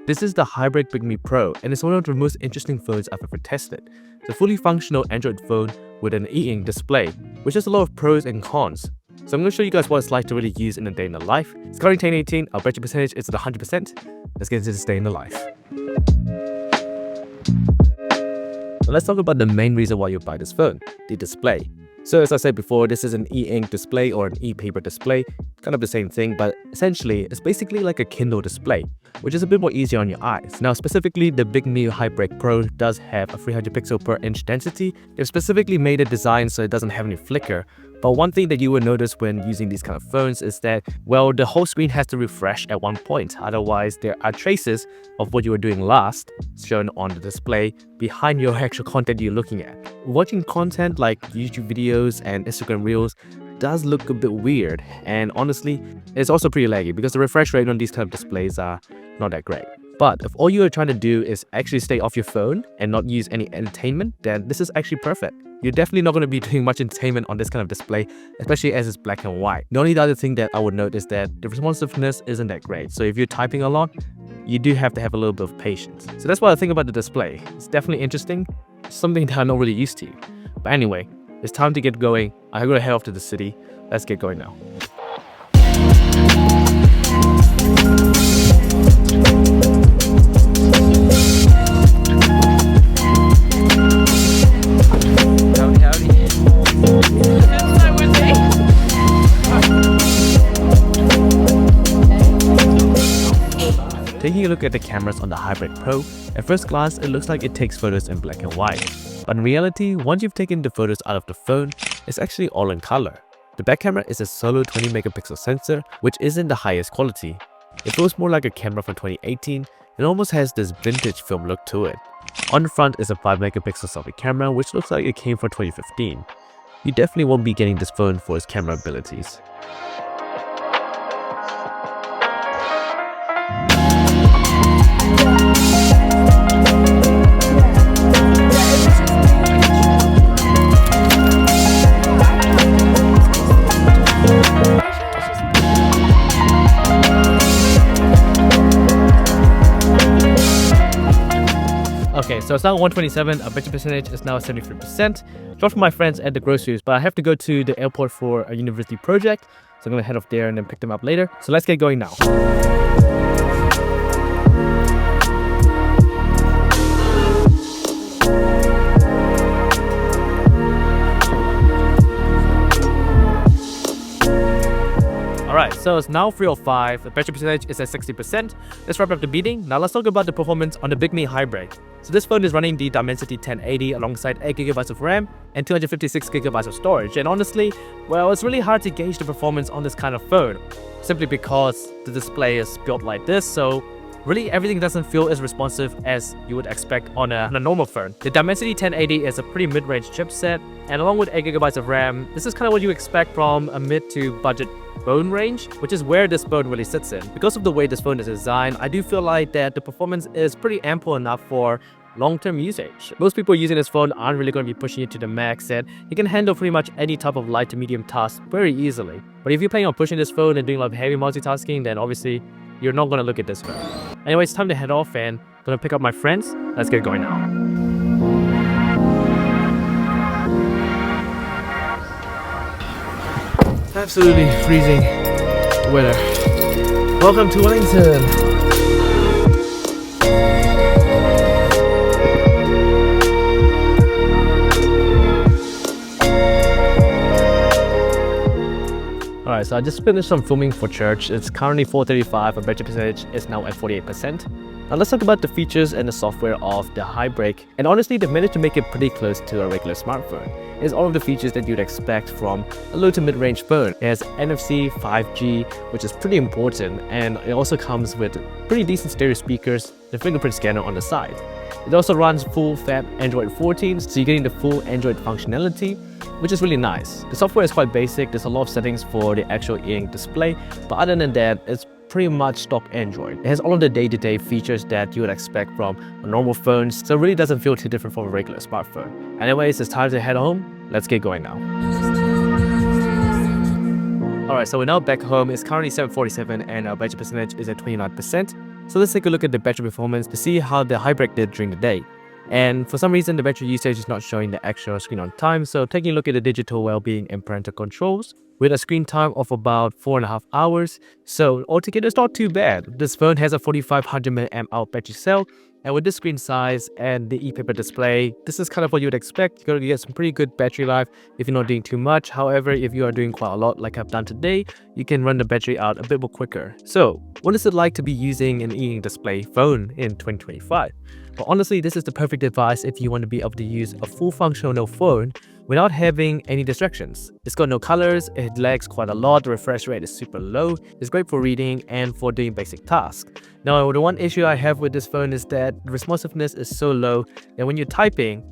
This is the HiBreak Bigme Pro, and it's one of the most interesting phones I've ever tested. It's a fully functional Android phone with an e-ink display, which has a lot of pros and cons. So I'm going to show you guys what it's like to really use in a day in the life. It's currently 1018, I'll bet your percentage is at 100%. Let's get into this day in the life. So let's talk about the main reason why you buy this phone, the display. So as I said before, this is an e-ink display or an ePaper display, kind of the same thing, but essentially it's basically like a Kindle display, which is a bit more easier on your eyes. Now specifically, the Bigme HiBreak Pro does have a 300 pixel per inch density. They've specifically made a design so it doesn't have any flicker. But one thing that you will notice when using these kind of phones is that, well, the whole screen has to refresh at one point. Otherwise, there are traces of what you were doing last shown on the display behind your actual content you're looking at. Watching content like YouTube videos and Instagram Reels does look a bit weird, and honestly, it's also pretty laggy because the refresh rate on these kind of displays are not that great. But if all you are trying to do is actually stay off your phone and not use any entertainment, then this is actually perfect. You're definitely not going to be doing much entertainment on this kind of display, especially as it's black and white. The only other thing that I would note is that the responsiveness isn't that great. So if you're typing a lot, you do have to have a little bit of patience. So that's what I think about the display. It's definitely interesting, something that I'm not really used to. But anyway, it's time to get going. I'm going to head off to the city. Let's get going now. Taking a look at the cameras on the HiBreak Pro, at first glance it looks like it takes photos in black and white. But in reality, once you've taken the photos out of the phone, it's actually all in color. The back camera is a solo 20 megapixel sensor, which isn't the highest quality. It feels more like a camera from 2018 and almost has this vintage film look to it. On the front is a 5 megapixel selfie camera, which looks like it came from 2015. You definitely won't be getting this phone for its camera abilities. Okay, so it's now 127, I bet your percentage is now 73%. Dropped from my friends at the groceries, but I have to go to the airport for a university project, so I'm gonna head off there and then pick them up later. So let's get going now. Alright, so it's now 3:05, the battery percentage is at 60%. Let's wrap up the meeting. Now let's talk about the performance on the Bigme HiBreak. So this phone is running the Dimensity 1080 alongside 8GB of RAM and 256GB of storage. And honestly, well, it's really hard to gauge the performance on this kind of phone, simply because the display is built like this, so really everything doesn't feel as responsive as you would expect on a normal phone. The Dimensity 1080 is a pretty mid-range chipset, and along with 8GB of RAM, this is kind of what you expect from a mid to budget phone range, which is where this phone really sits in. Because of the way this phone is designed, I do feel like that the performance is pretty ample enough for long-term usage. Most people using this phone aren't really going to be pushing it to the max, and you can handle pretty much any type of light to medium task very easily. But if you're planning on pushing this phone and doing a lot of heavy multitasking, then obviously you're not going to look at this phone. Anyway, it's time to head off and gonna pick up my friends. Let's get going now. Absolutely freezing weather. Welcome to Wellington. Alright, so I just finished some filming for church. It's currently 4:35, and battery percentage is now at 48%. Now let's talk about the features and the software of the HiBreak. And honestly, they've managed to make it pretty close to a regular smartphone. It's all of the features that you'd expect from a low to mid-range phone. It has NFC, 5G, which is pretty important, and it also comes with pretty decent stereo speakers, the fingerprint scanner on the side. It also runs full-fat Android 14, so you're getting the full Android functionality, which is really nice. The software is quite basic. There's a lot of settings for the actual e-ink display, but other than that, it's pretty much stock Android. It has all of the day-to-day features that you would expect from a normal phone, so it really doesn't feel too different from a regular smartphone. Anyways, it's time to head home. Let's get going now. Alright, so we're now back home. It's currently 7:47 and our battery percentage is at 29%. So let's take a look at the battery performance to see how the HiBreak did during the day. And for some reason, the battery usage is not showing the actual screen on time. So taking a look at the digital well-being and parental controls with a screen time of about 4.5 hours. So altogether, it's not too bad. This phone has a 4500 mAh battery cell. And with this screen size and the ePaper display, this is kind of what you would expect. You're going to get some pretty good battery life if you're not doing too much. However, if you are doing quite a lot like I've done today, you can run the battery out a bit more quicker. So what is it like to be using an e-ink display phone in 2025? Well, honestly, this is the perfect device if you want to be able to use a full functional phone without having any distractions. It's got no colors, it lags quite a lot, the refresh rate is super low, it's great for reading and for doing basic tasks. Now, the one issue I have with this phone is that the responsiveness is so low that when you're typing,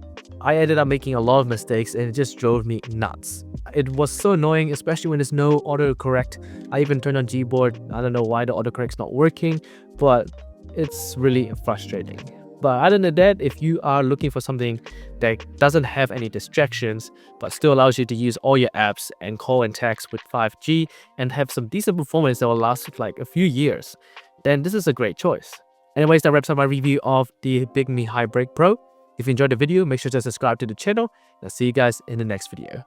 I ended up making a lot of mistakes and it just drove me nuts. It was so annoying, especially when there's no autocorrect. I even turned on Gboard. I don't know why the autocorrect's not working, but it's really frustrating. But other than that, if you are looking for something that doesn't have any distractions, but still allows you to use all your apps and call and text with 5G and have some decent performance that will last like a few years, then this is a great choice. Anyways, that wraps up my review of the Bigme HiBreak Pro. If you enjoyed the video, make sure to subscribe to the channel, and I'll see you guys in the next video.